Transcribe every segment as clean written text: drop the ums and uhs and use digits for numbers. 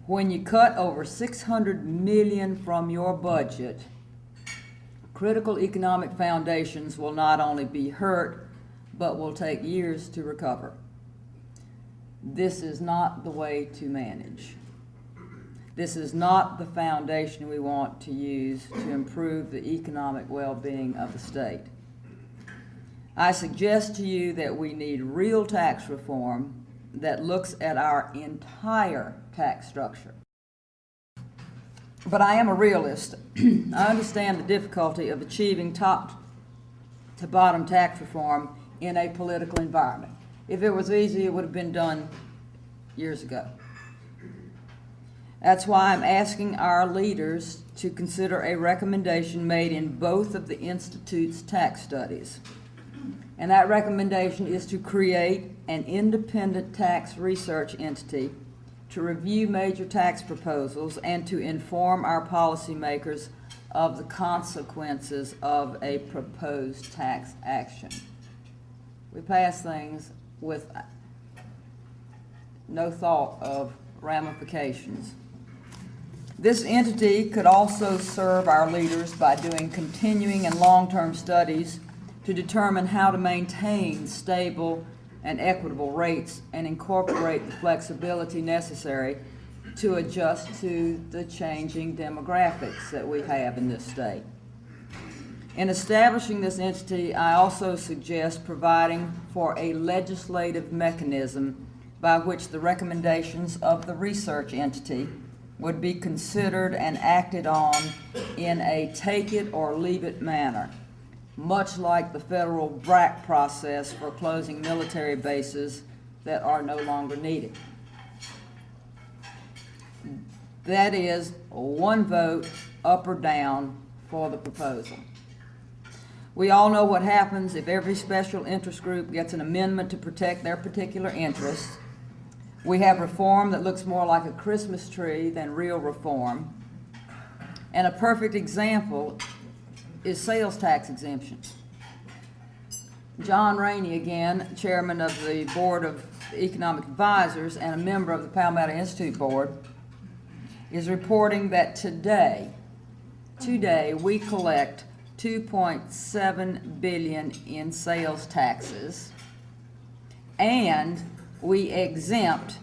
When you cut over $600 million from your budget, critical economic foundations will not only be hurt, but will take years to recover. This is not the way to manage. This is not the foundation we want to use to improve the economic well-being of the state. I suggest to you that we need real tax reform that looks at our entire tax structure. But I am a realist. I understand the difficulty of achieving top to bottom tax reform in a political environment. If it was easy, it would have been done years ago. That's why I'm asking our leaders to consider a recommendation made in both of the Institute's tax studies. And that recommendation is to create an independent tax research entity to review major tax proposals and to inform our policymakers of the consequences of a proposed tax action. We pass things with no thought of ramifications. This entity could also serve our leaders by doing continuing and long-term studies to determine how to maintain stable and equitable rates and incorporate the flexibility necessary to adjust to the changing demographics that we have in this state. In establishing this entity, I also suggest providing for a legislative mechanism by which the recommendations of the research entity would be considered and acted on in a take-it-or-leave-it manner, much like the federal BRAC process for closing military bases that are no longer needed. That is, one vote up or down for the proposal. We all know what happens if every special interest group gets an amendment to protect their particular interests. We have reform that looks more like a Christmas tree than real reform. And a perfect example is sales tax exemptions. John Rainey, again, chairman of the Board of Economic Advisors and a member of the Palmetto Institute Board, is reporting that today we collect $2.7 billion in sales taxes, and we exempt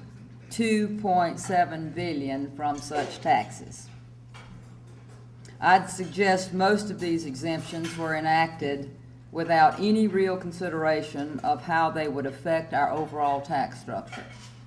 $2.7 billion from such taxes. I'd suggest most of these exemptions were enacted without any real consideration of how they would affect our overall tax structure.